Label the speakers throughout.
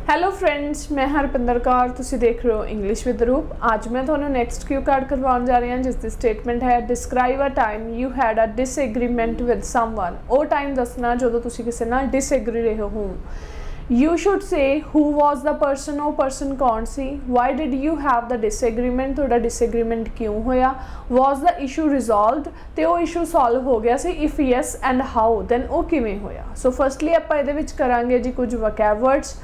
Speaker 1: Hello friends, मैं हरपिंदर कौर, तुसीं देख रहे हो इंग्लिश विद रूप। आज मैं तुहानूं नैक्सट क्यू कार्ड करवाउण जा रही हाँ, जिसकी स्टेटमेंट है describe a time you had a disagreement with someone. वो टाइम दसना जदों तुसीं किसी नाल डिसएग्री रहे हो। You should say who was the person, वो परसन कौन सी। Why did you have the disagreement, तुहाडा डिसएग्रीमेंट क्यों होया। वॉज द इशू रिजॉल्वड, तो वो इशू सॉल्व हो गया सी। If yes and how, then वो किवें होया। सो फर्स्टली आपां इहदे विच करांगे जी कुछ वोकैब वर्ड्स।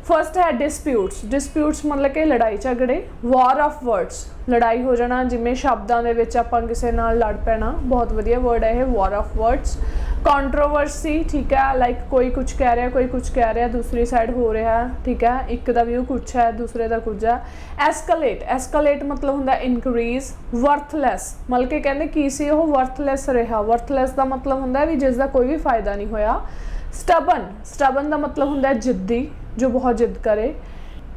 Speaker 1: फर्स्ट है डिस्प्यूट्स। डिस्प्यूट्स मतलब कि लड़ाई झगड़े। वॉर ऑफ वर्ड्स, लड़ाई हो जाना, जिमें शब्दों के विच आपां किसी नाल लड़ पैना। बहुत वधिया वर्ड है ये, वॉर ऑफ वर्ड्स। कॉन्ट्रोवर्सी, ठीक है, लाइक कोई कुछ कह रहा, कोई कुछ कह रहा, दूसरी साइड हो रहा है, ठीक है, एक का व्यू कुछ है, दूसरे का कुछ है। एस्कलेट, एस्कलेट मतलब होंदा इनक्रीज। वर्थलैस मतलब कि कहते की सी वो वर्थलैस रहा। वर्थलैस का मतलब होंदा भी जिसका कोई भी फायदा नहीं होया। स्टबन, स्टबन का मतलब होंदा जिद्दी, जो बहुत जिद करे।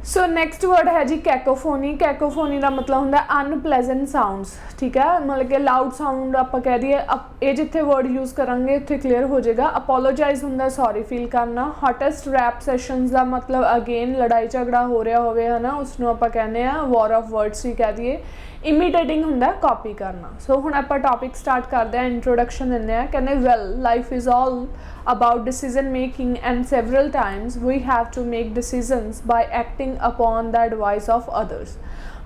Speaker 1: सो नैक्सट वर्ड है जी कैकोफोनी। कैकोफोनी का मतलब होंदा अनप्लेजेंट साउंड्स, ठीक है, मतलब कि लाउड साउंड आप कह दिए। ये जिथे वर्ड यूज़ करांगे उत्थे क्लीयर हो जाएगा। अपोलोजाइज होंदा सॉरी फील करना। हॉटेस्ट रैप सैशनस का मतलब अगेन लड़ाई झगड़ा हो रहा होवे है ना, उसनों आप कहने आ वॉर ऑफ वर्ड्स ही कह दिए। इमीटेटिंग होंदा कॉपी करना। सो हुण आपां टॉपिक स्टार्ट करते हैं, इंट्रोडक्शन दिंदे आ। कहने well life is all about decision making and several times we have to make decisions by acting upon the advice of others,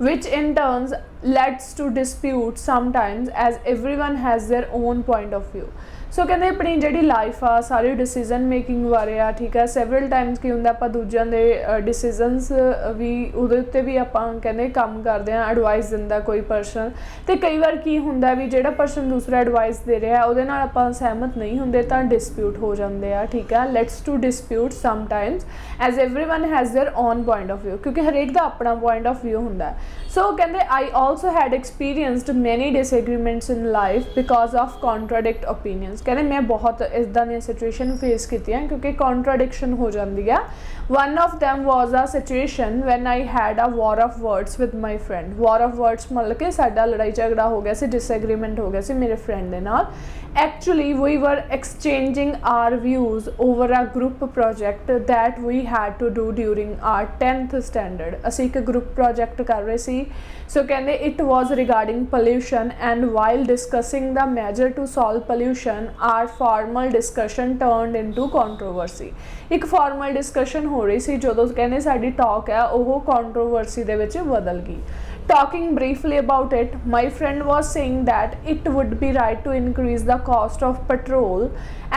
Speaker 1: which in turn leads to dispute sometimes as everyone has their own point of view. सो कहते अपनी जी life आ सारी decision making बारे आ, ठीक है। Several times की होंगे आप दूजियां दे decisions भी उहदे उत्ते भी आप कहते काम करते हैं। एडवाइस दिंदा कोई परसन, तो कई बार की होंदा भी जिहड़ा परसन दूसरा एडवाइस दे रहा उहदे नाल आपां सहमत नहीं होंदे तां डिस्प्यूट हो जाते हैं, ठीक है। Let's to dispute sometimes as everyone has their own point of view, क्योंकि हरेक का अपना पॉइंट ऑफ व्यू होंदा है। सो कहते I also had experienced many disagreements in life because of contradict opinions. कहते मैं बहुत इदा दी सिचुएशन फेस की क्योंकि कॉन्ट्राडिक्शन हो जाती है। One of them was a situation when I had a war of words with my friend. War of words मतलब कि साडा लड़ाई झगड़ा हो गया सी, डिसएग्रीमेंट हो गया सी मेरे फ्रेंड दे नाल। Actually we were exchanging our views over a group project that we had to do during our 10th standard. असी एक ग्रुप प्रोजेक्ट कर रहे सी। सो कहते it was regarding pollution and while discussing the measure to solve pollution our formal discussion turned into controversy. एक formal discussion हो रही सी, जो कहते साडी टॉक है वो कॉन्ट्रोवर्सी दे विच बदल गई। Talking briefly about it, my friend was saying that it would be right to increase the cost of petrol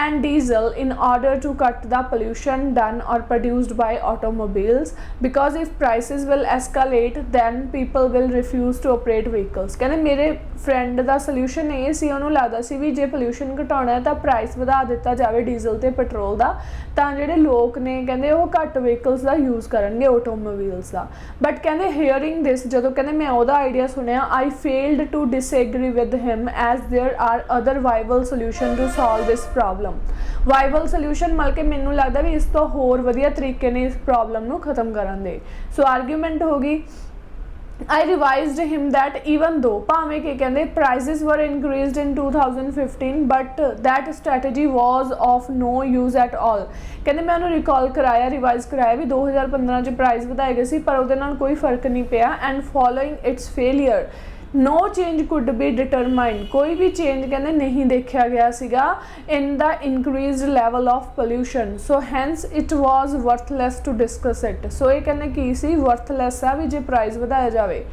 Speaker 1: and diesel in order to cut the pollution done or produced by automobiles, because if prices will escalate then people will refuse to operate vehicles। कहते मेरे friend का solution ये सी, उन्होंने लगता सी भी जे pollution घटाना है तो प्राइस वधा दिता जाए डीजल ते पेट्रोल का, तो जोड़े लोग ने कहते वो घट व्हीकल्स का यूज़ करेंगे ऑटोमोबाइल्स का। बट कहते हेयरिंग दिस, जो कहते मैं वह आइडिया सुनिया, I failed to disagree with him as there are other viable solution to solve this problem. Viable solution मतलब कि मैनू लगता भी इस तो होर वधिया तरीके ने इस प्रॉब्लम नू खत्म करन दे। सो आर्ग्यूमेंट होगी। I revised him that even though भावें कि कहते prices were increased in 2015 but that strategy was of no use at all। कहते मैं उन्होंने रिकॉल कराया, रिवाइज कराया भी 2015 च प्राइस वधाए गए सी पर उहदे नाल कोई फर्क नहीं पिया। And following its failure no change could be determined, कोई भी चेंज कहते नहीं देखा गया सीगा in the increase level of pollution. So hence it was worthless to discuss it. So ये कहते की सी वर्थलैस आ भी जे प्राइस वधाया जाए।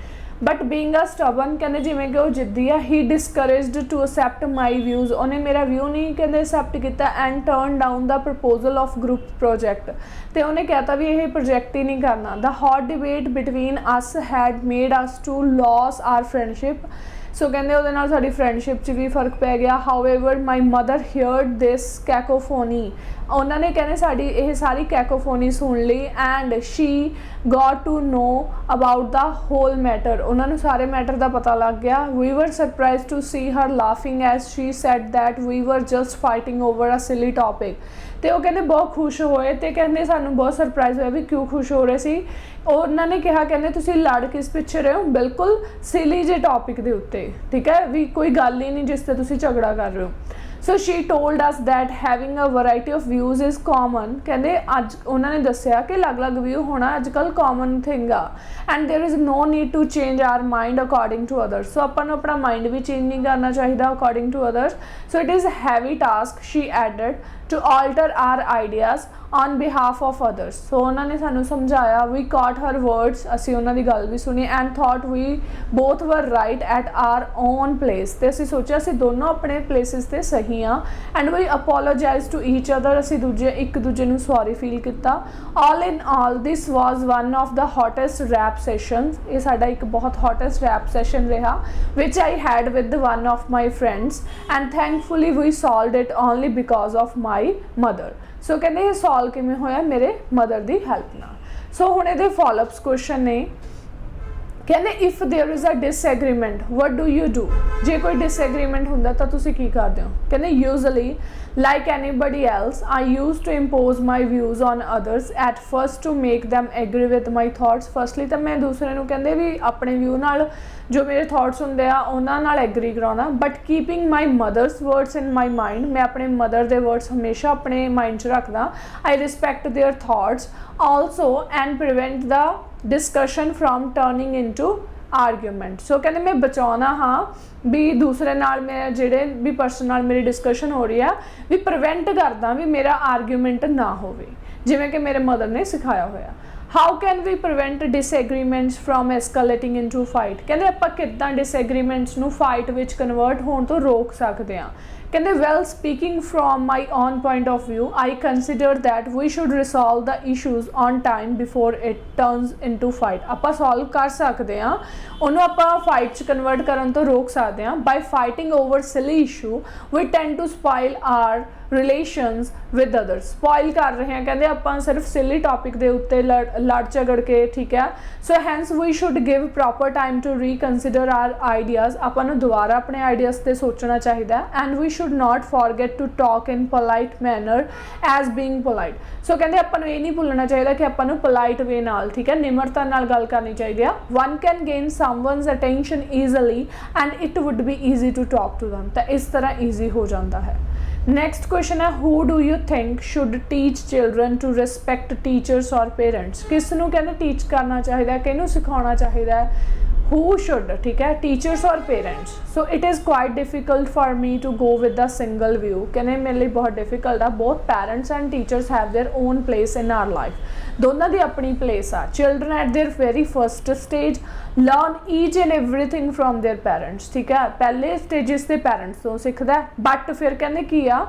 Speaker 1: बट बीइंग अ स्टबन कहते जिमें कि वो जिद्दी है, he discouraged to accept my views, उन्हें मेरा व्यू नहीं कहते एक्सैप्ट किया। And turn down the proposal of group project, तो उन्हें कहता भी यह प्रोजेक्ट ही नहीं करना। The hot debate between us had made us to loss our friendship. So कहते उहदे नाल साडी फ्रेंडशिप च भी फर्क पै गया। However my mother heard this cacophony, उन्होंने कहने साड़ी यह सारी कैकोफोनी सुन ली। And she got to know about the whole matter, उन्होंने सारे मैटर का पता लग गया। We were surprise to see her laughing as she said that we were just fighting over a silly topic. तो वो कहते बहुत खुश होए, तो कहते सानू बहुत सरप्राइज होया भी क्यों खुश हो रहे सी। उन्होंने कहा कहते तुसी लड़ किस पिछे रहे हो, बिल्कुल सिली जे टॉपिक के उत्ते, ठीक है, भी कोई गल ही नहीं जिस ते तुसी झगड़ा कर रहे हो। So she told us that having a variety of views is common. कहते अज उन्होंने दस्सिया कि अलग अलग व्यू होना अजकल कॉमन थिंग आ and there is no need to change our mind according to others. So अपन अपना माइंड भी चेंज नहीं करना चाहिए according to others. So it is heavy task she added to alter our ideas on behalf of others. So उन्होंने सानू समझाया we caught her words, असी उन्होंने गल भी सुनी and thought we both were right at our own place. तो असी सोचा असी दोनों अपने प्लेसिस ते सही हाँ and we apologise to each other. असी एक दूजे नू सॉरी फील किया। All in all this was one of the hottest rap sessions. ये साडा एक बहुत हॉटेस्ट रैप सैशन रहा which I had with one of my friends and thankfully we solved it only because of my mother. So कहते ये solve किमें होया मेरे mother की हेल्प नाल। सो हुण इहदे फॉलोअप्स क्वेश्चन ने कहते if there is a disagreement what do you do. जे कोई डिसएग्रीमेंट हुंदा तां तुसीं की करदे हो। कहते usually like anybody else I used to impose my views on others at first to make them agree with my thoughts। firstly तो मैं दूसरे नू कहंदे भी अपने व्यू नाल जो मेरे थॉट्स होंदे आ उन्हां नाल एग्री कराउणा but keeping my mother's words in my mind. मैं अपने मदर दे वर्ड्स हमेशा अपने माइंड च रखदा। I respect their thoughts also and prevent the discussion from turning into argument. So कहते मैं बचाना हाँ भी दूसरे नाल मैं जेडे भी परसन नाल मेरी डिस्कशन हो रही है भी प्रिवेंट करदा भी मेरा आर्ग्यूमेंट ना होवे जिवें कि मेरे मदर ने सिखाया होया। How can we prevent disagreements from escalating into fight. कहते आपां किद्दां डिसएग्रीमेंट्स नू फाइट विच कन्वर्ट होण तो रोक सकते हैं। कहते well speaking from my own point of view I consider that we should resolve the issues on time before it turns into fight. आपां सॉल्व कर सकते हैं उन्होंने आपां फाइट च कन्वर्ट करन तो रोक सकते हैं। By fighting over silly issue we tend to spoil our relations with others. Spoil कर रहे हैं कहते आपां सिर्फ सिली टॉपिक के उत्ते लड़ झगड़ के ठीक है। So hence we should give proper time to reconsider our ideas. आपां नूं दोबारा अपने आइडियाज़ ते सोचना चाहिए and we should not forget to talk in polite manner as being polite. So कहते आपां नूं ये नहीं भुलना चाहिए कि आपां नूं पोलाइट वे नाल ठीक है निमरता नाल गल करनी चाहिए। One can gain someone's attention easily and it would be easy to talk to them. तो इस तरह ईजी हो जाता है। नेक्स्ट क्वेश्चन है who do you think should teach children to respect teachers और पेरेंट्स। किस नूं कहते टीच करना चाहिए किनू सिखाना चाहिए हु शुड ठीक है टीचर्स और parents. So it is quite difficult for me to go with the single view. कहने मेरे लिए बहुत डिफिकल्ट है। Both parents and teachers have their own place in our life. दोनों की अपनी प्लेस आ। Children at their very first stage learn each and everything from their parents ठीक है। पहले स्टेजिस के पेरेंट्स तो सीखता बट फिर कहने की आ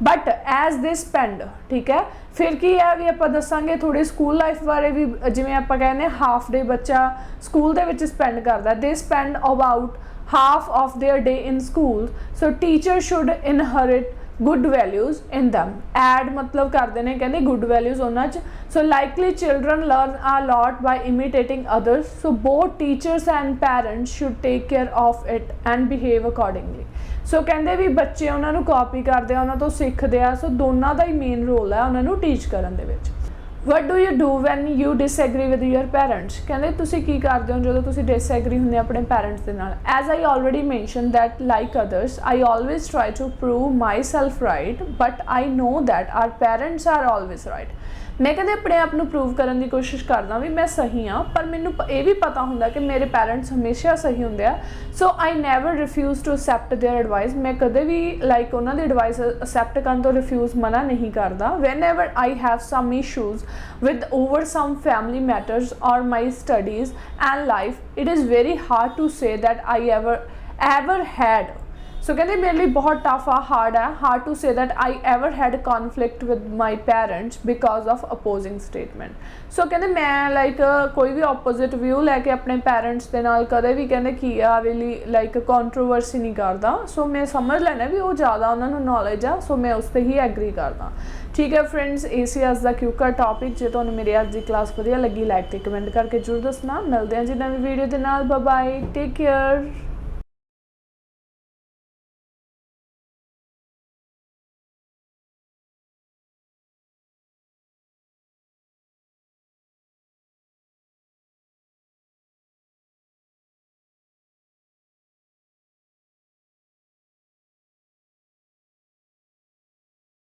Speaker 1: बट एज दे स्पेंड ठीक है फिर की है भी आप दसांगे थोड़ी स्कूल लाइफ बारे भी जिवें आप कहने हाफ डे बच्चा स्कूल दे विच स्पेंड करता दे spend about half of their day in school. So teacher should inherit good values in them. एड मतलब करते हैं कहते गुड वैल्यूज़ उन्होंने। So likely children learn a lot by imitating others. So both teachers and parents should take care of it and behave accordingly. So कहते भी बच्चे उन्होंने कॉपी करते हैं उन्होंने तो सीखते हैं। सो दोनों का ही मेन रोल है उन्होंने टीच करन दे विच। What do you do when you disagree with your parents. कहते तुसीं की करते हो जो तुसीं डिसएग्री होंदे अपने पेरेंट्स के नाल। As I already mention that like others I always try to prove myself right but I know that our parents are always right. मैं कहते अपने आप को प्रूव करने की कोशिश करदा भी मैं सही हाँ पर मैनू ये भी पता होंदा कि मेरे पेरेंट्स हमेशा सही होंदे आ। So I never refuse to accept their advice. मैं कदे भी लाइक उन्होंने एडवाइस असैप्ट करन तो रिफ्यूज़ मना नहीं करता। Whenever I have some issues with over some family matters or my studies and life it is very hard to say that I ever had। So कहते मेरे लिए बहुत tough आ hard to say that I ever had conflict with my parents because of opposing statement. So कहते मैं like कोई भी opposite view लैके अपने पेरेंट्स के नाल कदे भी कहते की आ वेली लाइक कॉन्ट्रोवर्सी नहीं करता। सो मैं समझ लेना भी वो ज़्यादा उन्होंने नॉलेज आ। सो मैं उस पर ही एग्री करदा। ठीक है फ्रेंड्स इसी अज का क्यूका टॉपिक जो तुहानूं मेरी अज की क्लास वधिया लगी लाइक ते कमेंट करके जरूर दसना। मिलते हैं जी नवीं वीडियो के नाल। Bye bye take care.